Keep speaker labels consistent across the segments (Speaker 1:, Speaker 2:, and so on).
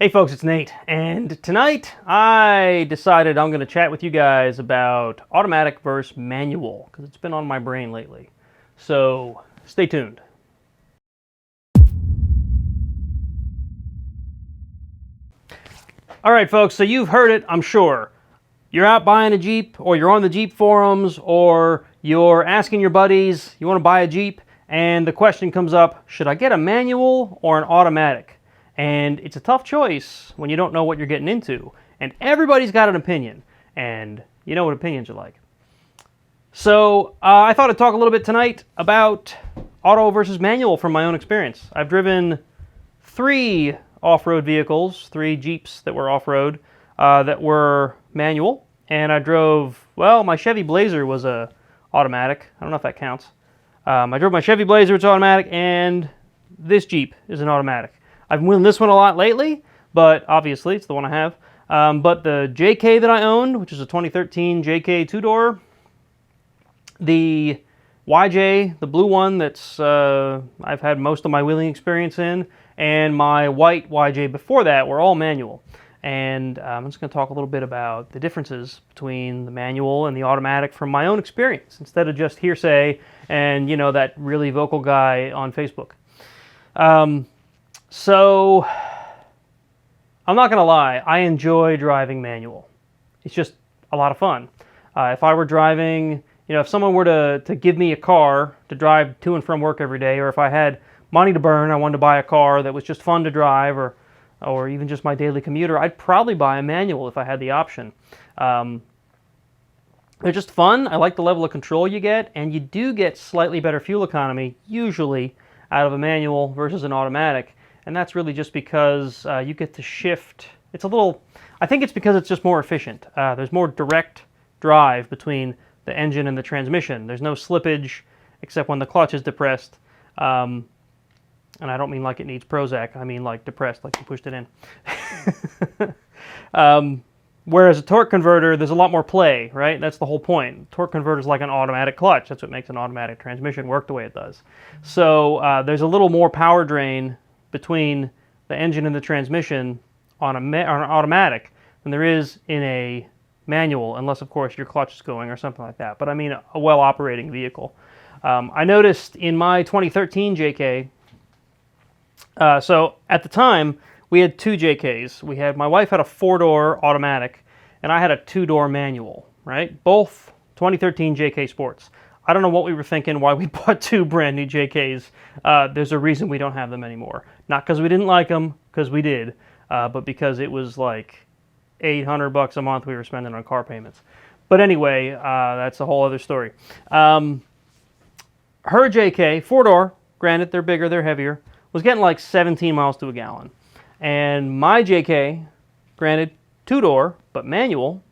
Speaker 1: Hey folks, it's Nate, and tonight I decided I'm going to chat with you guys about automatic versus manual, because it's been on my brain lately. So stay tuned. Alright folks, so you've heard it, I'm sure. You're out buying a Jeep, or you're on the Jeep forums, or you're asking your buddies, you want to buy a Jeep, and the question comes up, should I get a manual or an automatic? And it's a tough choice when you don't know what you're getting into. And everybody's got an opinion. And you know what opinions are like. So I thought I'd talk a little bit tonight about auto versus manual from my own experience. I've driven 3 off-road vehicles, 3 Jeeps that were off-road that were manual. And I drove, well, my Chevy Blazer was a automatic. I don't know if that counts. I drove my Chevy Blazer, it's automatic, and this Jeep is an automatic. I've been this one a lot lately, but obviously it's the one I have. But the JK that I owned, which is a 2013 JK 2-door, the YJ, the blue one that's I've had most of my wheeling experience in, and my white YJ before that were all manual. And I'm just going to talk a little bit about the differences between the manual and the automatic from my own experience, instead of just hearsay and, you know, that really vocal guy on Facebook. So, I'm not going to lie, I enjoy driving manual. It's just a lot of fun. If I were driving, you know, if someone were to give me a car to drive to and from work every day, or if I had money to burn, I wanted to buy a car that was just fun to drive, or even just my daily commuter, I'd probably buy a manual if I had the option. They're just fun. I like the level of control you get, and you do get slightly better fuel economy, usually, out of a manual versus an automatic. And that's really just because you get to shift. It's a little, I think it's because it's just more efficient. There's more direct drive between the engine and the transmission. There's no slippage except when the clutch is depressed. And I don't mean like it needs Prozac. I mean like depressed, like you pushed it in. Whereas a torque converter, there's a lot more play, right? That's the whole point. Torque converter is like an automatic clutch. That's what makes an automatic transmission work the way it does. So there's a little more power drain between the engine and the transmission on an automatic than there is in a manual, unless of course your clutch is going or something like that. But I mean a well-operating vehicle. I noticed in my 2013 JK, so at the time we had 2 JKs. My wife had a 4-door automatic and I had a 2-door manual, right? Both 2013 JK Sports. I don't know what we were thinking, why we bought 2 brand new JKs. There's a reason we don't have them anymore. Not because we didn't like them, because we did, but because it was like $800 a month we were spending on car payments. But anyway, that's a whole other story. Her JK, 4-door, granted they're bigger, they're heavier, was getting like 17 miles to a gallon. And my JK, granted 2-door, but manual,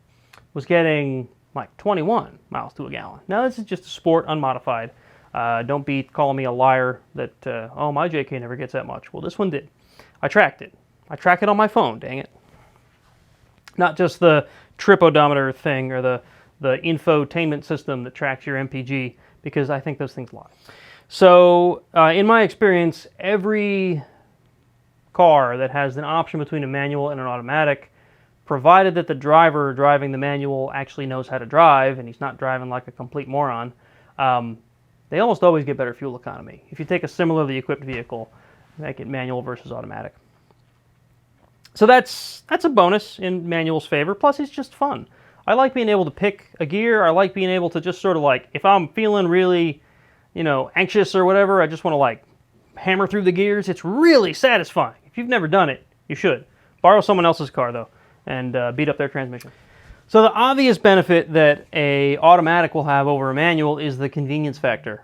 Speaker 1: was getting like 21 miles to a gallon. Now this is just a sport unmodified. Don't be calling me a liar that, oh, my JK never gets that much. Well, this one did. I tracked it. I track it on my phone, dang it. Not just the trip odometer thing or the infotainment system that tracks your MPG, because I think those things lie. So in my experience, every car that has an option between a manual and an automatic, provided that the driver driving the manual actually knows how to drive and he's not driving like a complete moron, they almost always get better fuel economy. If you take a similarly equipped vehicle, make it manual versus automatic. So that's a bonus in manual's favor, plus it's just fun. I like being able to pick a gear. I like being able to just sort of like, if I'm feeling really, you know, anxious or whatever, I just want to like hammer through the gears. It's really satisfying. If you've never done it, you should. Borrow someone else's car though, and beat up their transmission. So the obvious benefit that a automatic will have over a manual is the convenience factor.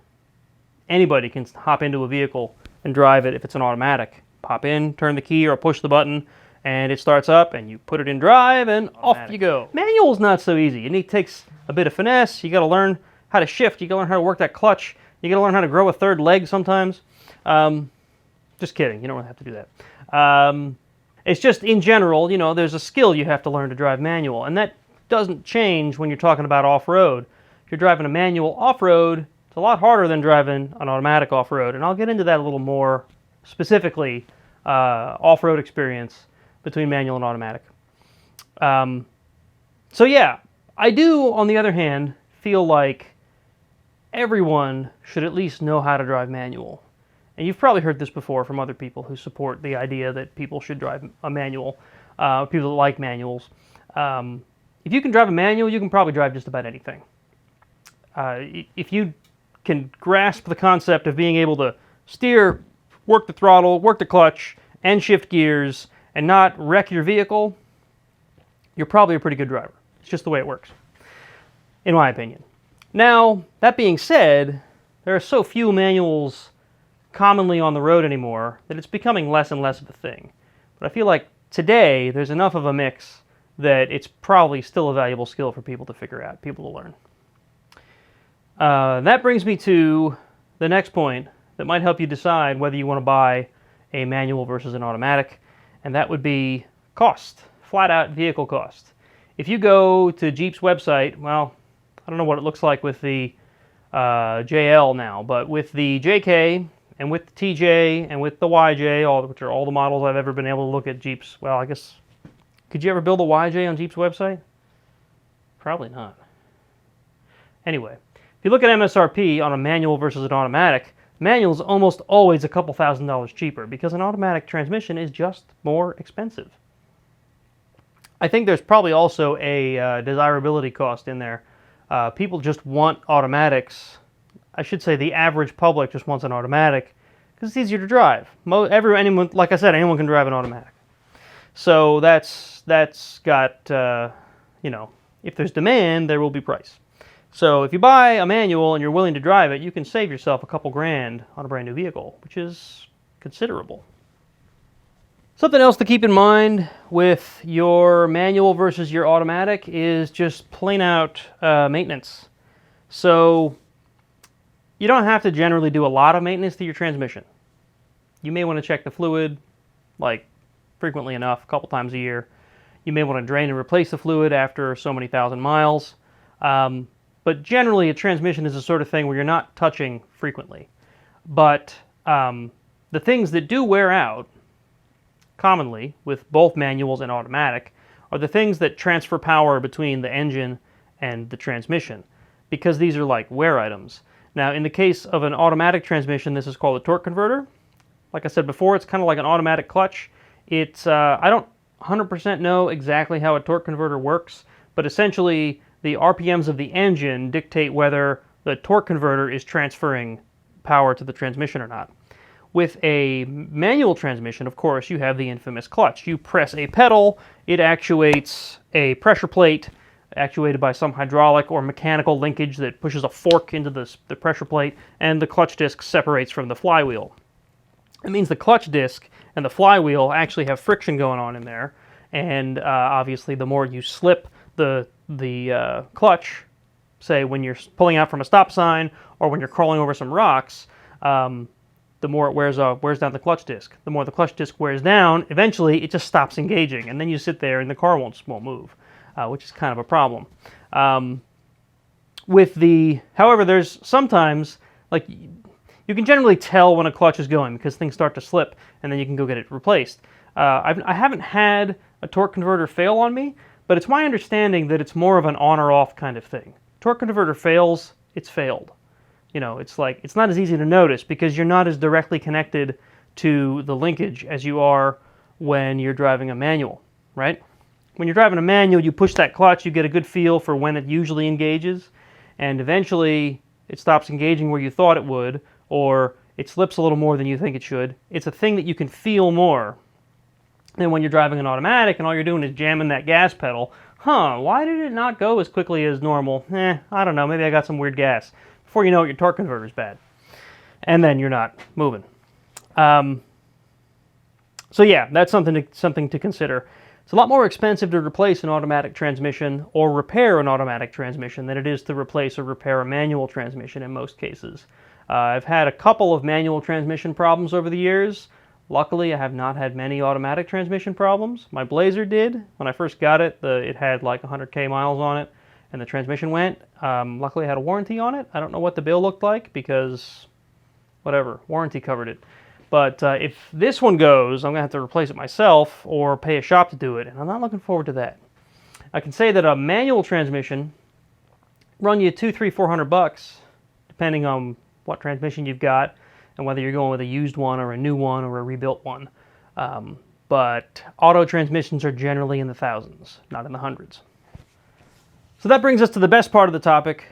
Speaker 1: Anybody can hop into a vehicle and drive it if it's an automatic. Pop in, turn the key or push the button, and it starts up and you put it in drive and off you go. Manual's not so easy. It takes a bit of finesse. You got to learn how to shift. You got to learn how to work that clutch. You got to learn how to grow a third leg sometimes. Just kidding. You don't really have to do that. It's just, in general, you know, there's a skill you have to learn to drive manual, and that doesn't change when you're talking about off-road. If you're driving a manual off-road, it's a lot harder than driving an automatic off-road, and I'll get into that a little more specifically, off-road experience, between manual and automatic. So yeah, I do, on the other hand, feel like everyone should at least know how to drive manual. And you've probably heard this before from other people who support the idea that people should drive a manual, people that like manuals. If you can drive a manual, you can probably drive just about anything. If you can grasp the concept of being able to steer, work the throttle, work the clutch, and shift gears, and not wreck your vehicle, you're probably a pretty good driver. It's just the way it works, in my opinion. Now, that being said, there are so few manuals commonly on the road anymore that it's becoming less and less of a thing. But I feel like today there's enough of a mix that it's probably still a valuable skill for people to figure out, people to learn. That brings me to the next point that might help you decide whether you want to buy a manual versus an automatic, and that would be cost, flat out vehicle cost. If you go to Jeep's website, well, I don't know what it looks like with the JL now, but with the JK and with the TJ and with the YJ, which are all the models I've ever been able to look at Jeep's, well, I guess, could you ever build a YJ on Jeep's website? Probably not. Anyway, if you look at MSRP on a manual versus an automatic, manual is almost always a couple $1,000s cheaper because an automatic transmission is just more expensive. I think there's probably also a desirability cost in there. People just want automatics. I should say the average public just wants an automatic because it's easier to drive. Anyone, like I said, anyone can drive an automatic. So that's got, you know, if there's demand, there will be price. So if you buy a manual and you're willing to drive it, you can save yourself a couple grand on a brand new vehicle, which is considerable. Something else to keep in mind with your manual versus your automatic is just plain out maintenance. So you don't have to generally do a lot of maintenance to your transmission. You may want to check the fluid like frequently enough, a couple times a year. You may want to drain and replace the fluid after so many thousand miles. But generally a transmission is the sort of thing where you're not touching frequently. But the things that do wear out commonly with both manuals and automatic are the things that transfer power between the engine and the transmission, because these are like wear items. Now in the case of an automatic transmission, this is called a torque converter. Like I said before, it's kind of like an automatic clutch. It's I don't 100% know exactly how a torque converter works, but essentially the RPMs of the engine dictate whether the torque converter is transferring power to the transmission or not. With a manual transmission, of course, you have the infamous clutch. You press a pedal, it actuates a pressure plate actuated by some hydraulic or mechanical linkage that pushes a fork into the pressure plate, and the clutch disc separates from the flywheel. It means the clutch disc and the flywheel actually have friction going on in there, and obviously the more you slip the clutch, say when you're pulling out from a stop sign or when you're crawling over some rocks, the more it wears down the clutch disc. The more the clutch disc wears down, eventually it just stops engaging, and then you sit there and the car won't move, which is kind of a problem. However, there's sometimes, like, you can generally tell when a clutch is going because things start to slip, and then you can go get it replaced. I haven't had a torque converter fail on me, but it's my understanding that it's more of an on or off kind of thing. Torque converter fails, it's failed. You know, it's like, it's not as easy to notice because you're not as directly connected to the linkage as you are when you're driving a manual, right? When you're driving a manual, you push that clutch, you get a good feel for when it usually engages, and eventually it stops engaging where you thought it would, or it slips a little more than you think it should. It's a thing that you can feel more than when you're driving an automatic and all you're doing is jamming that gas pedal. Why did it not go as quickly as normal? I don't know, maybe I got some weird gas. Before you know it, your torque converter's bad. And then you're not moving. So yeah, that's something to consider. It's a lot more expensive to replace an automatic transmission or repair an automatic transmission than it is to replace or repair a manual transmission in most cases. I've had a couple of manual transmission problems over the years. Luckily, I have not had many automatic transmission problems. My Blazer did. When I first got it, it had like 100K miles on it, and the transmission went. Luckily, I had a warranty on it. I don't know what the bill looked like because, whatever, warranty covered it. But if this one goes, I'm going to have to replace it myself or pay a shop to do it, and I'm not looking forward to that. I can say that a manual transmission run you $200, $300, $400, depending on what transmission you've got and whether you're going with a used one or a new one or a rebuilt one. But auto transmissions are generally in the thousands, not in the hundreds. So that brings us to the best part of the topic,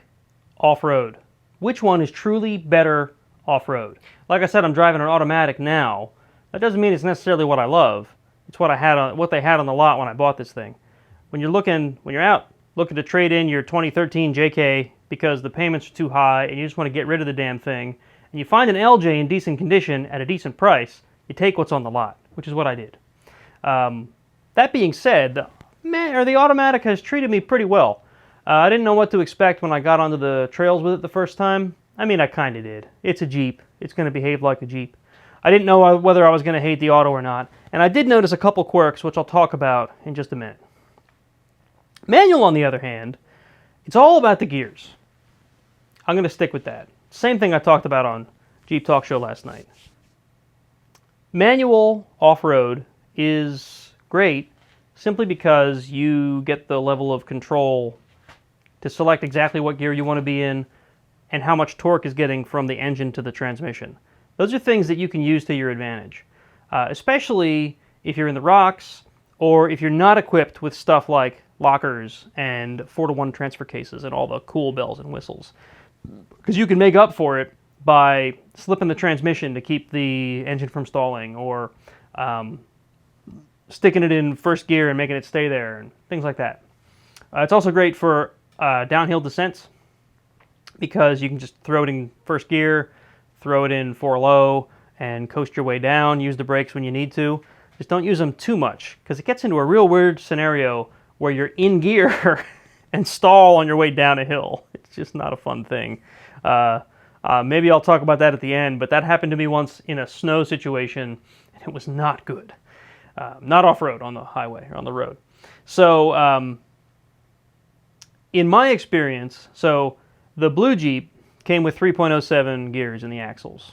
Speaker 1: off-road. Which one is truly better off-road? Like I said, I'm driving an automatic now. That doesn't mean it's necessarily what I love. It's what they had on the lot when I bought this thing. When you're out looking to trade in your 2013 JK because the payments are too high and you just want to get rid of the damn thing, and you find an LJ in decent condition at a decent price, you take what's on the lot, which is what I did. That being said, the automatic has treated me pretty well. I didn't know what to expect when I got onto the trails with it the first time. I mean, I kind of did. It's a Jeep. It's going to behave like a Jeep. I didn't know whether I was going to hate the auto or not, and I did notice a couple quirks, which I'll talk about in just a minute. Manual, on the other hand, it's all about the gears. I'm going to stick with that. Same thing I talked about on Jeep Talk Show last night. Manual off-road is great simply because you get the level of control to select exactly what gear you want to be in and how much torque is getting from the engine to the transmission. Those are things that you can use to your advantage, especially if you're in the rocks or if you're not equipped with stuff like lockers and 4-to-1 transfer cases and all the cool bells and whistles. Because you can make up for it by slipping the transmission to keep the engine from stalling, or sticking it in first gear and making it stay there, and things like that. It's also great for downhill descents because you can just throw it in first gear, throw it in 4-low, and coast your way down, use the brakes when you need to. Just don't use them too much, because it gets into a real weird scenario where you're in gear and stall on your way down a hill. It's just not a fun thing. Maybe I'll talk about that at the end, but that happened to me once in a snow situation, and it was not good. Not off-road, on the highway, or on the road. So, in my experience, the blue Jeep came with 3.07 gears in the axles.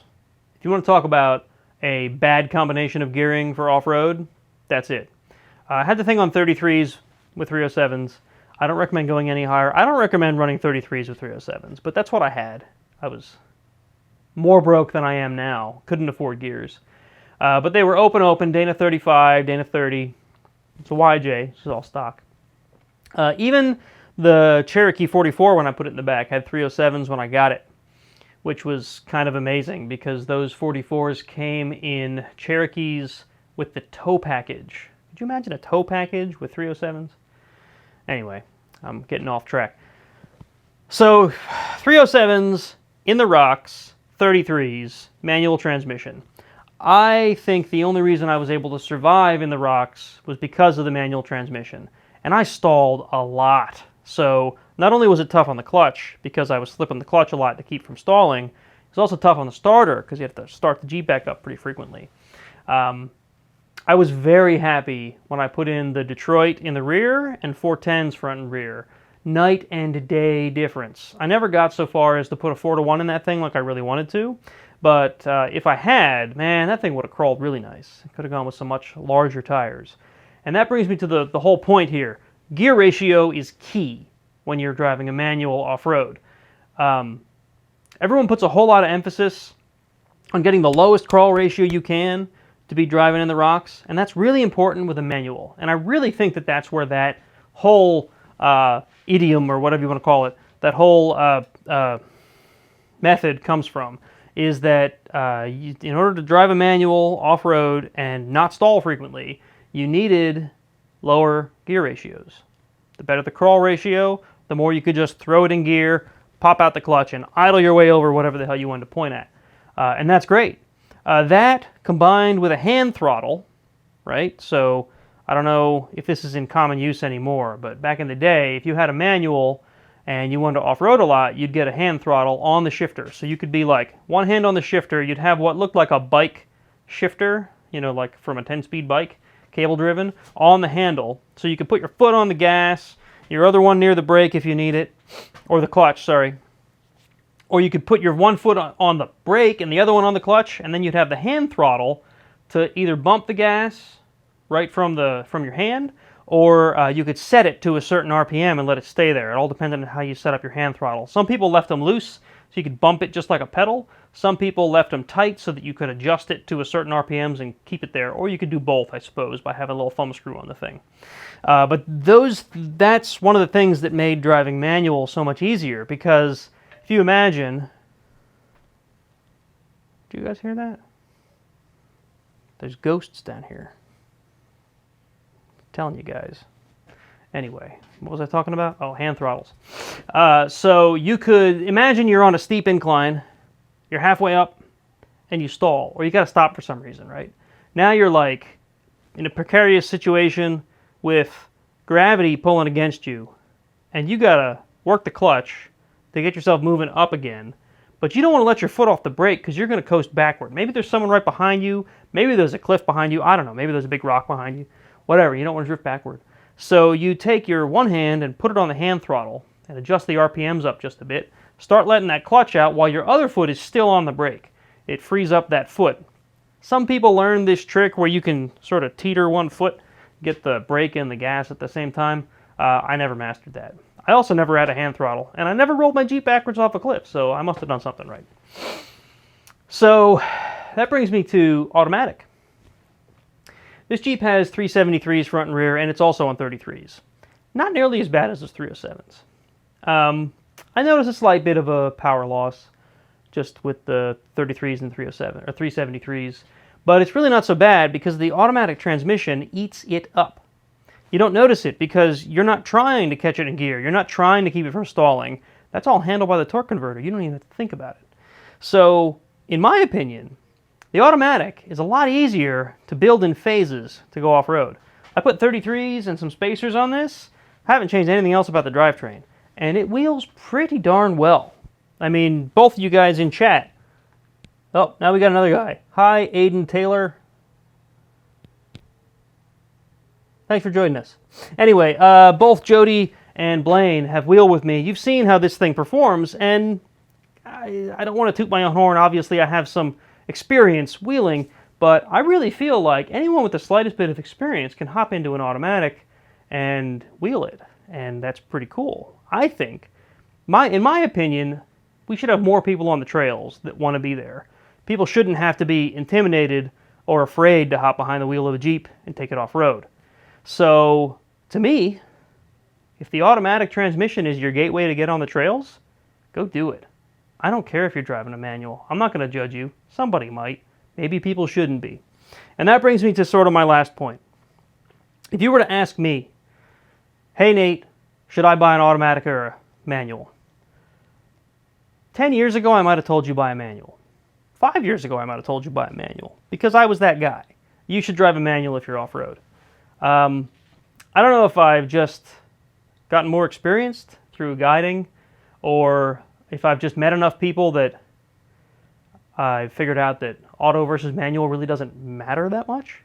Speaker 1: If you want to talk about a bad combination of gearing for off-road, that's it. I had the thing on 33s with 307s. I don't recommend going any higher. I don't recommend running 33s with 307s, but that's what I had. I was more broke than I am now. Couldn't afford gears. But they were open, Dana 35, Dana 30. It's a YJ, this is all stock. Even the Cherokee 44, when I put it in the back, had 307s when I got it, which was kind of amazing because those 44s came in Cherokees with the tow package. Could you imagine a tow package with 307s? Anyway, I'm getting off track. So, 307s in the rocks, 33s, manual transmission. I think the only reason I was able to survive in the rocks was because of the manual transmission. And I stalled a lot. So, not only was it tough on the clutch, because I was slipping the clutch a lot to keep from stalling, it was also tough on the starter, because you have to start the Jeep back up pretty frequently. I was very happy when I put in the Detroit in the rear and 410s front and rear. Night and day difference. I never got so far as to put a 4-to-1 in that thing like I really wanted to, but if I had, man, that thing would have crawled really nice. It could have gone with some much larger tires. And that brings me to the whole point here. Gear ratio is key when you're driving a manual off-road. Everyone puts a whole lot of emphasis on getting the lowest crawl ratio you can to be driving in the rocks, and that's really important with a manual. And I really think that that's where that whole idiom, or whatever you want to call it, that whole method comes from, is that in order to drive a manual off-road and not stall frequently, you needed lower gear ratios. The better the crawl ratio, the more you could just throw it in gear, pop out the clutch, and idle your way over whatever the hell you wanted to point at. And that's great. That combined with a hand throttle, right? So I don't know if this is in common use anymore, but back in the day, if you had a manual and you wanted to off-road a lot, you'd get a hand throttle on the shifter. So you could be like one hand on the shifter, you'd have what looked like a bike shifter, you know, like from a 10-speed bike, cable-driven, on the handle. So you could put your foot on the gas, your other one near the brake if you need it, or the clutch, sorry. Or you could put your one foot on the brake and the other one on the clutch, and then you'd have the hand throttle to either bump the gas right from your hand, or you could set it to a certain RPM and let it stay there. It all depends on how you set up your hand throttle. Some people left them loose, so you could bump it just like a pedal. Some people left them tight so that you could adjust it to a certain RPMs and keep it there. Or you could do both, I suppose, by having a little thumb screw on the thing. But that's one of the things that made driving manual so much easier, because if you imagine... Do you guys hear that? There's ghosts down here. I'm telling you guys. Anyway, what was I talking about? Oh, hand throttles. So you could imagine you're on a steep incline, you're halfway up, and you stall, or you got to stop for some reason, right? Now you're like in a precarious situation with gravity pulling against you, and you got to work the clutch to get yourself moving up again. But you don't want to let your foot off the brake because you're going to coast backward. Maybe there's someone right behind you. Maybe there's a cliff behind you. I don't know. Maybe there's a big rock behind you. Whatever. You don't want to drift backward. So you take your one hand and put it on the hand throttle and adjust the RPMs up just a bit. Start letting that clutch out while your other foot is still on the brake. It frees up that foot. Some people learn this trick where you can sort of teeter one foot, get the brake and the gas at the same time. I never mastered that. I also never had a hand throttle, and I never rolled my Jeep backwards off a cliff, so I must have done something right. So that brings me to automatic. This Jeep has 373s front and rear, and it's also on 33s. Not nearly as bad as those 307s. I noticed a slight bit of a power loss just with the 33s and 307 or 373s, but it's really not so bad because the automatic transmission eats it up. You don't notice it because you're not trying to catch it in gear. You're not trying to keep it from stalling. That's all handled by the torque converter. You don't even have to think about it. So, in my opinion, the automatic is a lot easier to build in phases to go off-road. I put 33s and some spacers on this. I haven't changed anything else about the drivetrain. And it wheels pretty darn well. I mean, both of you guys in chat. Oh, now we got another guy. Hi, Aiden Taylor. Thanks for joining us. Anyway, both Jody and Blaine have wheeled with me. You've seen how this thing performs, and I don't want to toot my own horn. Obviously, I have some experience wheeling, but I really feel like anyone with the slightest bit of experience can hop into an automatic and wheel it, and that's pretty cool. I think, in my opinion, we should have more people on the trails that want to be there. People shouldn't have to be intimidated or afraid to hop behind the wheel of a Jeep and take it off-road. So, to me, if the automatic transmission is your gateway to get on the trails, go do it. I don't care if you're driving a manual. I'm not going to judge you. Somebody might. Maybe people shouldn't be. And that brings me to sort of my last point. If you were to ask me, hey Nate, should I buy an automatic or a manual? 10 years ago, I might have told you buy a manual. 5 years ago, I might have told you buy a manual. Because I was that guy. You should drive a manual if you're off-road. I don't know if I've just gotten more experienced through guiding, or if I've just met enough people that I've figured out that auto versus manual really doesn't matter that much,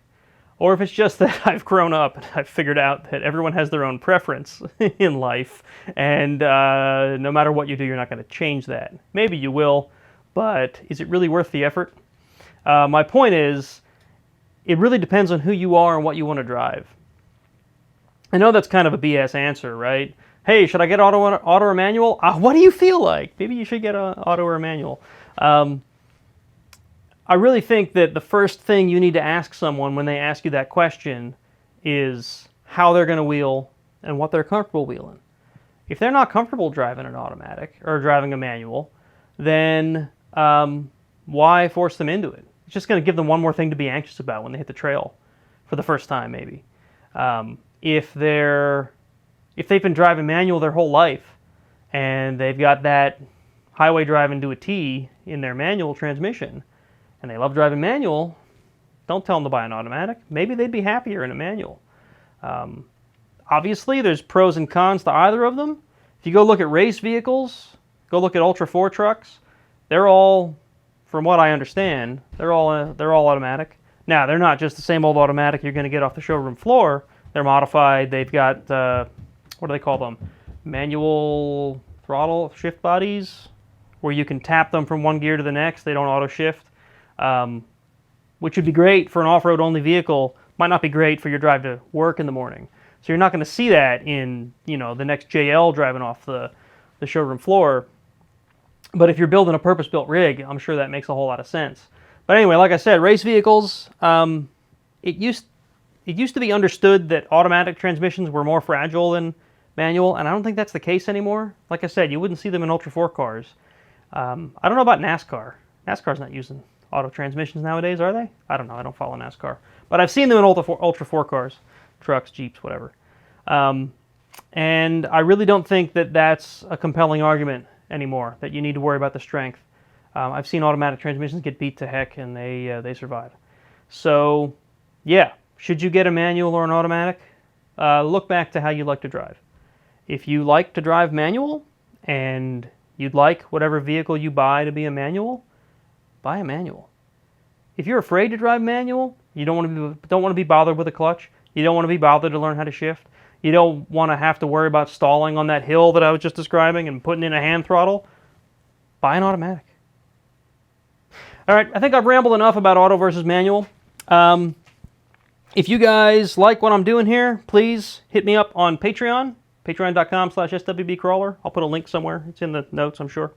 Speaker 1: or if it's just that I've grown up and I've figured out that everyone has their own preference in life, and no matter what you do, you're not going to change that. Maybe you will, but is it really worth the effort? My point is, it really depends on who you are and what you want to drive. I know that's kind of a BS answer, right? Hey, should I get auto or manual? What do you feel like? Maybe you should get an auto or a manual. I really think that the first thing you need to ask someone when they ask you that question is how they're going to wheel and what they're comfortable wheeling. If they're not comfortable driving an automatic or driving a manual, then why force them into it? It's just going to give them one more thing to be anxious about when they hit the trail for the first time, maybe. If they've been driving manual their whole life and they've got that highway driving to a T in their manual transmission and they love driving manual, don't tell them to buy an automatic. Maybe they'd be happier in a manual. Obviously, there's pros and cons to either of them. If you go look at race vehicles, go look at Ultra 4 trucks, they're all, from what I understand, they're all automatic. Now, they're not just the same old automatic you're going to get off the showroom floor. They're modified. They've got, what do they call them? Manual throttle shift bodies? where you can tap them from one gear to the next. They don't auto shift, which would be great for an off-road only vehicle. Might not be great for your drive to work in the morning. So you're not going to see that in, you know, the next JL driving off the showroom floor. But if you're building a purpose-built rig, I'm sure that makes a whole lot of sense. But anyway, like I said, race vehicles, it used to be understood that automatic transmissions were more fragile than manual, and I don't think that's the case anymore. Like I said, you wouldn't see them in Ultra 4 cars. I don't know about NASCAR. NASCAR's not using auto transmissions nowadays, are they? I don't know. I don't follow NASCAR. But I've seen them in Ultra 4 cars, trucks, Jeeps, whatever. And I really don't think that that's a compelling argument anymore, that you need to worry about the strength. I've seen automatic transmissions get beat to heck, and they survive. So, yeah, should you get a manual or an automatic? Look back to how you like to drive. If you like to drive manual, and you'd like whatever vehicle you buy to be a manual, buy a manual. If you're afraid to drive manual, you don't want to be bothered with a clutch, you don't want to be bothered to learn how to shift, you don't want to have to worry about stalling on that hill that I was just describing and putting in a hand throttle, buy an automatic. All right, I think I've rambled enough about auto versus manual. If you guys like what I'm doing here, please hit me up on Patreon, patreon.com/SWBCrawler. I'll put a link somewhere. It's in the notes, I'm sure.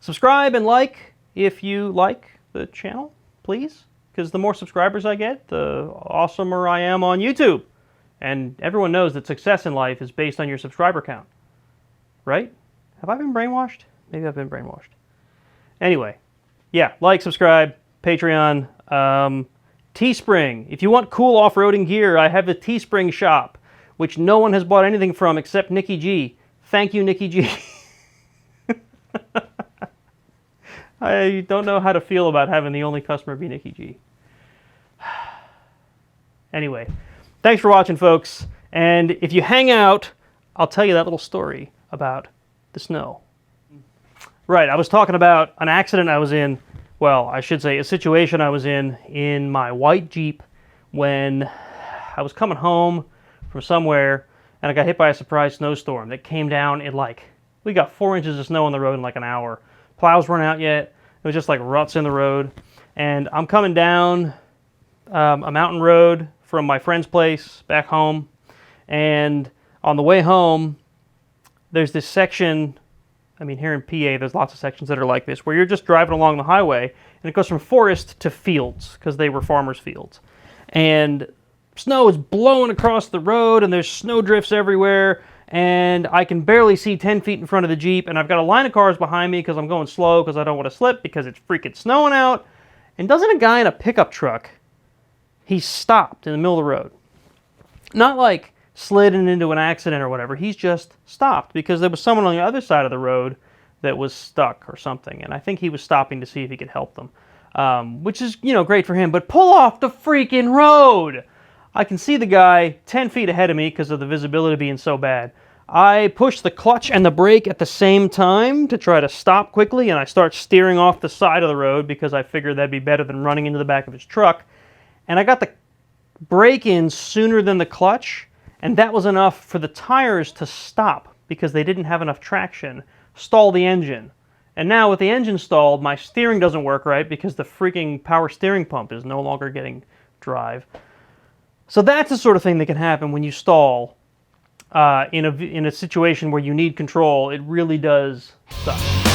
Speaker 1: Subscribe and like if you like the channel, please, because the more subscribers I get, the awesomer I am on YouTube. And everyone knows that success in life is based on your subscriber count, right? Have I been brainwashed? Maybe I've been brainwashed. Anyway, yeah, like, subscribe, Patreon, Teespring. If you want cool off-roading gear, I have the Teespring shop, which no one has bought anything from except Nikki G. Thank you, Nikki G. I don't know how to feel about having the only customer be Nikki G. Anyway, thanks for watching, folks. And if you hang out, I'll tell you that little story about the snow. Right, I was talking about an accident I was in, well, I should say a situation I was in my white Jeep when I was coming home from somewhere and I got hit by a surprise snowstorm that came down in we got 4 inches of snow on the road in like an hour. Plows weren't out yet. It was just like ruts in the road. And I'm coming down a mountain road from my friend's place back home. And on the way home, there's this section, I mean, here in PA, there's lots of sections that are like this, where you're just driving along the highway, and it goes from forest to fields, because they were farmers' fields. And snow is blowing across the road, and there's snow drifts everywhere, and I can barely see 10 feet in front of the Jeep, and I've got a line of cars behind me because I'm going slow because I don't want to slip because it's freaking snowing out. And doesn't a guy in a pickup truck, he stopped in the middle of the road. Not like sliding into an accident or whatever. He's just stopped because there was someone on the other side of the road that was stuck or something. And I think he was stopping to see if he could help them, which is, you know, great for him. But pull off the freaking road! I can see the guy 10 feet ahead of me because of the visibility being so bad. I push the clutch and the brake at the same time to try to stop quickly, and I start steering off the side of the road because I figured that'd be better than running into the back of his truck. And I got the brake in sooner than the clutch, and that was enough for the tires to stop because they didn't have enough traction, stall the engine. And now with the engine stalled, my steering doesn't work right because the freaking power steering pump is no longer getting drive. So that's the sort of thing that can happen when you stall in a situation where you need control. It really does suck.